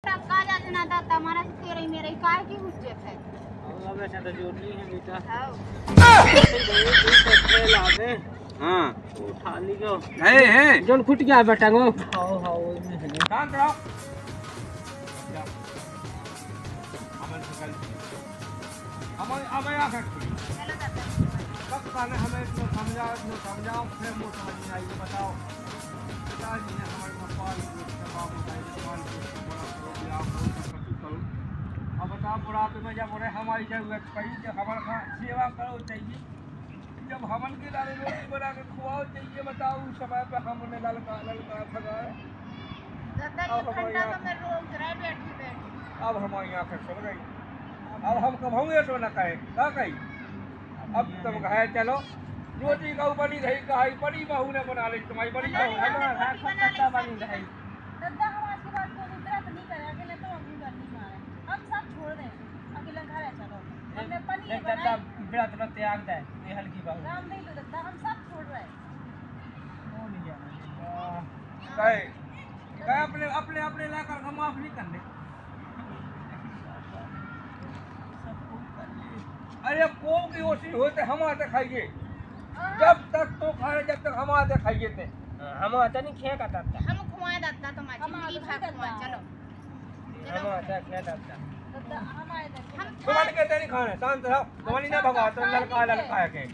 का जातना था तुम्हारा तेरे मेरे काय की हुज्जत है। अब ऐसा तो जोर नहीं है बेटा। हां हां उठा ली गो है जोन फुट गया बेटा गो। हां हां में है शांत रहो। अमन सकल अमन अब आ कर कब खाने हमें इतना समझाओ फिर मुझे समझ नहीं आई। बताओ पिताजी ने हमारे पापा तमाम अब बताओ बुढ़ापे में जब उन्हें हमारी जरूरत पड़ी जब हमारे सेवा करो चाहिए जब हमन के लाल रोटी बना के खुआओ चाहिए। बताओ उस समय पे हम उन्हें ललका भगाए। अब हमारी आंखें सुन गई। अब हम कब होंगे तो न कहे क्या कही। अब तुम कहे चलो रोटी का बनी रही कहाई बड़ी बहू ने बना ली तुम्हारी बड़ी बहू बनी रही। दादा हम आज की बात को व्रत नहीं करे अकेले तो हम भी नहीं मारे हम सब छोड़ दें अकेले घर है। चलो हमने पनीर बनाई व्रत न त्याग दे ये हल्की बात काम नहीं तो दादा हम सब छोड़ रहे हैं। वो नहीं जाना कहे अपने अपने अपने लाकर हम माफ नहीं करने। अरे कौन की ओसी होते हम आते खाइए जब तक तो खाए जब तक हम आते खाइए थे हम आता नहीं खे का दाता हम खुआए दादा तुम्हारी जिंदगी भर खुआए। चलो हम आता खे दाता दादा हम आए थे हम तुम्हारे कहते नहीं खाने शांत रहो। तुम्हारी ना भगा तो ललका के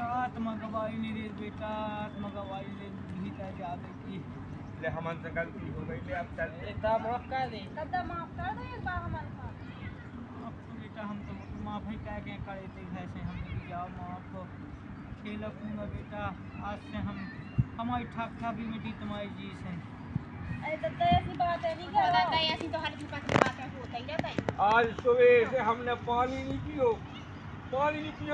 आत्मा गवाई नहीं रे बेटा आत्मा गवाई ले भीतर जावे की ले हमन से गलती हो गई ले अब चल एकदम माफ कर दे दादा माफ कर दो एक बार हमारे साथ। अब तो बेटा हम तो माफ ही कह के करे थे ऐसे हम भी जाओ माफ खेल रखूंगा बेटा आज से हम हमारी ठाक ठाकी मिट्टी तुम्हारी जी से। अरे दादा ऐसी बात है नहीं क्या दादा ऐसी तो हर जगह की बात है होता ही रहता है। आज सुबह से हमने पानी नहीं पियो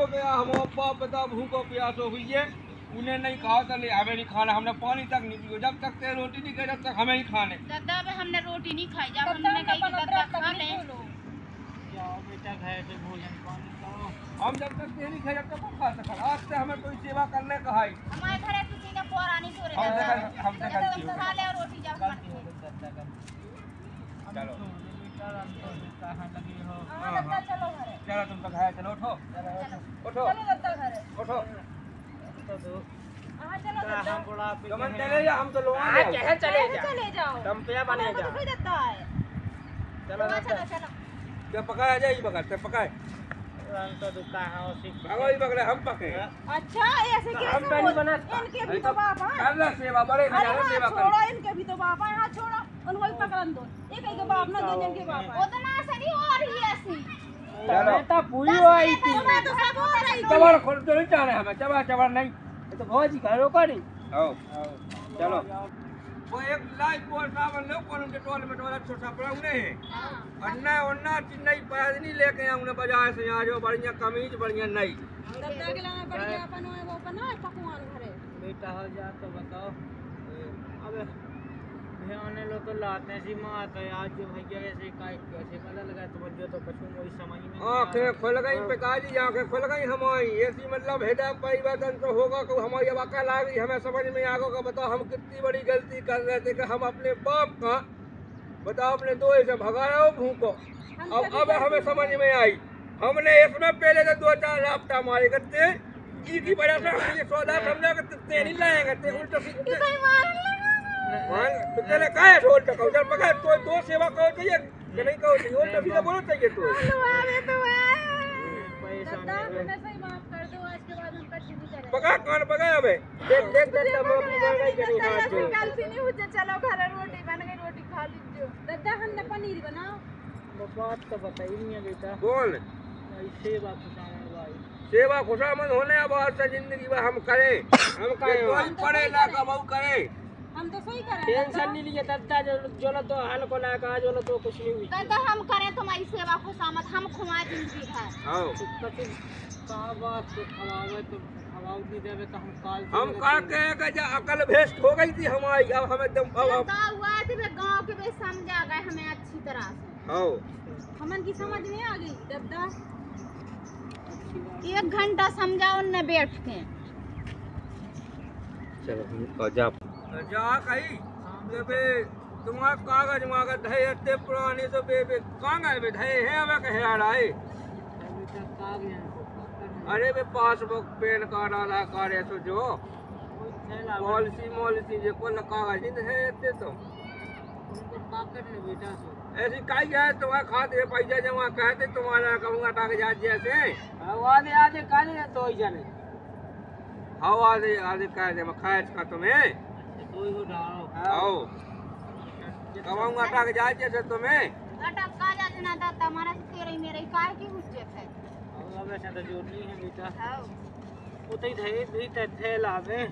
गया हम बाप बता भूखो प्यासो हुई है। उन्हें नहीं कहा था ले हमें नहीं खाना हमने पानी तक नहीं पियो जब तक ते रोटी नहीं खाई जब तक हमें ही खाने। दादा अब हमने रोटी नहीं खाई जब हमने कही कि दादा खा ले जाओ बेटा घर से भोजन पानी करो। हम जब तक ते नहीं खाए जब तक खा सकते। आज से हमें कोई सेवा करने कहा ही हमारे घर किसी ने पुरानी तोड़े हमसे गलती हो खा ले और रोटी जब गलती हो गई दादा का चलो बेटा हम तो कहाँ लगे हो। हां दादा चलो घर चलो तुम तो घर चलो उठो उठो चलो दादा घर उठो तो दो हां चलो दादा हम बुढ़ा पे तुम चले जा हम तो लोग चले जाओ तुम पे बने जा कोई दादा है चलो चलो चलो क्या पकाया जाए ये बगल से पकाए हम तो दुकान है उसी भागो ये बगले हम पके। अच्छा ऐसे कैसे हम पहली बना इनके भी तो बाप है कर ले सेवा बड़े नजारे सेवा कर छोड़ो इनके भी तो बाप है। हां छोड़ो उनको भी पकड़न दो एक के बाप ना दो जिनके बाप है उतना से नहीं हो रही है ऐसी चलो बेटा पूरी हो आई थी मैं तो सब हो रही थी चबर खोल तो नहीं जाने हमें चबर नहीं तो भौजी घरों का नहीं आओ चलो वो एक लाइफ को सावन लो कौन उनके टोल में टोल छोटा पड़ा उन्हें है अन्ना अन्ना चिन्नई पैद नहीं लेके आऊं ने बाजार से आ जो बढ़िया कमीज बढ़िया नई दादा के लाना बढ़िया अपन वो बनाए पकवान घरे बेटा हो जा तो बताओ अब ध्यान लो तो लाते सी मात है आज जो भैया ऐसे कैसे पता लगा तो जो तो कछु वही समझ में आंखें खुल गई पिताजी आंखें खुल गई हमारी ऐसी मतलब हेदा परिवर्तन तो होगा कि हमारी अब अकल आ गई हमें समझ में आ गया बताओ हम कितनी बड़ी गलती कर रहे थे कि हम अपने बाप का बताओ अपने दो से भगाया भूखो अब हमें समझ में आई। हमने इसमें पहले तो 2-4 राफ्टा मारे करते की वजह से हम ये सौदा समझा कि ते नहीं लाएंगे उल्टा तो तेरे काहे छोड़ तक उधर पकड़ तो दो सेवा करो चाहिए कि नहीं कहो चाहिए उल्टा सीधा बोलो चाहिए तो दादा हमें सही माफ कर दो आज के बाद हम कभी नहीं करेंगे। पका कौन पका अबे देख दादा माफ कर गई करी हाथ जो गलती नहीं हुई चलो घर रोटी बन गई रोटी खा लीजिए। दादा हमने पनीर बनाओ बात तो बताई नहीं है बेटा बोल सेवा खुशामद भाई सेवा खुशामद होने अब आज से जिंदगी में हम करें हम कोई पढ़े ना कमाऊ करे हम तो सही करें टेंशन नहीं लिए दादा जो तो हाल को लगा जो तो कुछ नहीं हुई दादा हम करें तुम्हारी सेवा खुशामद हम खुमाए जिंदगी भर आओ कहाँ बात तो खवावे तो खवाऊ नहीं देवे तो हम का कहे कि अकल भ्रष्ट हो गई थी हमारी अब हमें एकदम हुआ थी गांव के भी समझा गए हमें अच्छी तरह से आओ हमन की समझ में आ गई दादा 1 घंटा समझाओ न बैठ के चलो हम जा कहीं तुम्हारा कागज मागज है इतने पुराने तो बेबे कागज में धए हैं अब कहे आ रहा है। बेटा कागज अरे बे पासबुक पैन कार्ड आधार कार्ड है तो जो कोई थैला पॉलिसी जो कौन कागज नहीं है इतने तो उनको पकड़ ले बेटा तो ऐसी काई है तुम्हारे खाते पैसा जमा कहते तुम्हारा कहूँगा कागजात जैसे आधे आधे काले तो ही जाने आओ आधे आधे कह दे मैं खाए का तुम्हें तो ही डालो आओ कहूँगा कागजात जैसे तुम्हें अटक का जाते ना था तुम्हारा तेरे मेरे काय की हुज्जत है। अब ऐसा तो जोड़ नहीं है बेटा हां उतई धे दी थैला में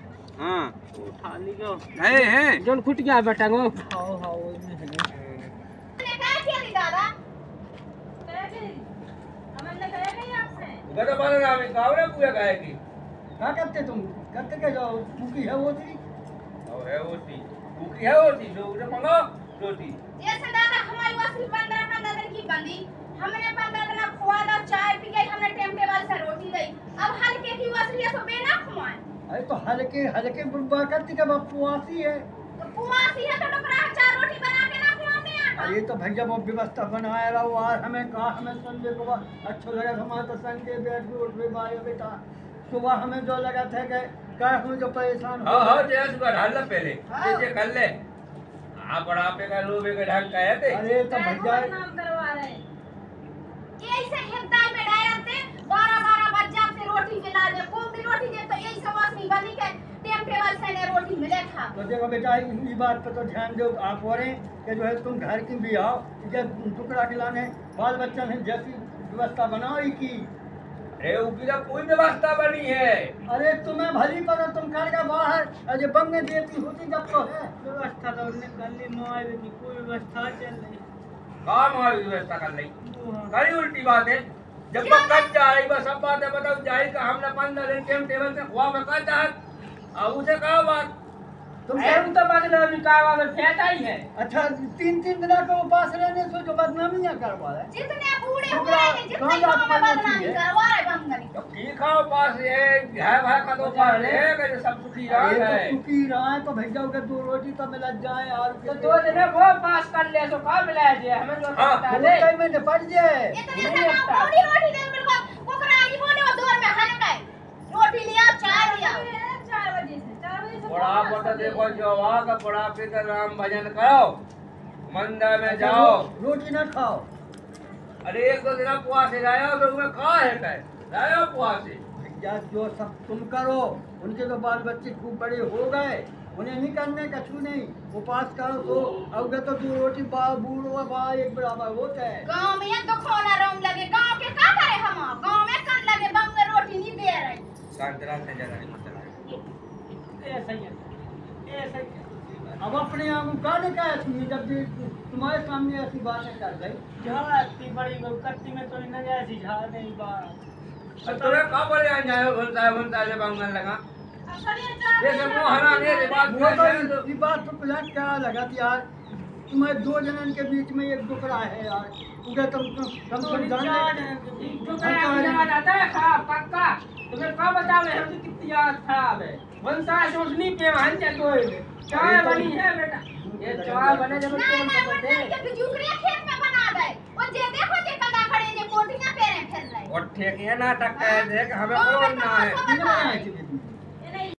हाँ उठा लियो है जोन फुट गया बेटा गो हां हां वो में है ने काय किया नी दादा काय की हमने कहे नहीं आपसे गदा बारे नाम कावरे पूरा काहे की क्या करते तुम करते क्या जाओ भूखी है वो थी और है होती भूखी है होती जो उसे मंगो रोटी जैसे दादा हमारी वसी 15 दिन की बंदी हमने 15 दिन खुआ दा चाय पी गई हमने टाइम टेबल से रोटी दी अब हल्के की वसी है तो बेना खुआए अरे तो हल्के हल्के बुढ़वा करती का बपुआसी है तो पुआसी है तो टुकड़ा 4 रोटी बना के ना खुआते हैं। अरे तो भैया वो व्यवस्था बनाए रहो और हमें कहा हमें संडे को अच्छा लगा हमारे तो संडे बैठ के उठ भी बायो बेटा सुबह हमें जो लगा था कि क्या हम जो परेशान हाँ हाँ जैसे सुबह ढाल ले पहले जैसे कर ले आप बड़ापे का लोबे का ढंग कहे थे अरे तो भैया नाम करवा रहे यही से हिदायत में डायरते 12 बज जाते रोटी मिला दे कौन भी रोटी दे तो यही समझ नहीं बनी के टाइम टेबल से ने रोटी मिले खा तो देखो बेटा ये बात पर तो ध्यान दो आप और कि जो है तुम घर की भी आओ जब टुकड़ा खिलाने बाल बच्चा ने जैसी व्यवस्था बनाओ की अरे उनकी तो कोई व्यवस्था बनी है अरे तुम्हें भली पर तुम घर का बाहर अरे बंग देती होती जब तो है व्यवस्था तो उन्होंने कर ली मोबाइल की कोई व्यवस्था चल रही काम हमारी व्यवस्था कर ली वो हाँ। करी उल्टी बात है जब तक कट जा रही बस सब बात है बताओ जाहिर का हमने 15 दिन टाइम टेबल से खुआ में कट चाहत अब उसे कहा बात तुम हम तो बगल में कावा में फेंटा ही है अच्छा 3 दिन का उपास रहने से जो बदनामी करवा है जितने बूढ़े हुए टुकड़ा हैं जितने कहाँ गांव में जाती बदनामी है? करवा रहे बंगनी तो की खाओ पास ये है भाई का तो पास है कि सब सुखी रहा ये है तो सुखी रहा है तो भैया के 2 रोटी तो मिल जाए और तो 2 दिन में वो पास कर ले तो का मिला जे हमें जो हाँ, बता दे टाइम में निपट जाए इतने से गांव थोड़ी रोटी दे बिल्कुल कुकराई बोले वो दौर में हन गए रोटी लिया चाय लिया 4 बजे से बड़ा बता देखो जो वहाँ का बड़ा पे राम भजन करो मंदिर में जाओ रोटी ना खाओ अरे 1-2 दिन उपवास से जाओ तो उसमें कहा है जाओ उपवास से भैया जो सब तुम करो उनके तो बाल बच्चे खूब बड़े हो गए उन्हें नहीं करने कछु नहीं उपास करो तो अवगे तो 2 रोटी बा बूढ़ो बा एक बराबर होता है गांव में ये तो खोना रोम लगे गांव के का करे हम गांव में कर लगे बम में रोटी नहीं दे रहे शांतरा से जरा नहीं मतलब ऐसा ही है ऐसा ही है। अब अपने आप का ने कहा तुमने जब भी तुम्हारे सामने ऐसी बातें कर गई झाड़ इतनी बड़ी कट्टी में तो न जाए ऐसी झाड़ नहीं बात तुम्हें कब बोले आ जाओ बनता है बांगन लगा ये सब वो हरा ने बात वो तो ये बात तो पलट क्या लगा कि यार तुम्हारे 2 जनन के बीच में एक टुकड़ा है यार उगे तुम पक्का तुम्हें क्या बतावे हम तो कितनी याद खराब है बनता सोचनी पे वहां चल चाय बनी है बेटा ये चाय बने जब ना तुम ना पकड़ते के बिजुकड़िया खेत में बना दे और जे देखो जे कदा खड़े जे कोटियां पेरे फिर रहे और ठेके नाटक है देख हमें कौन ना है कितने बनाए थे दीदी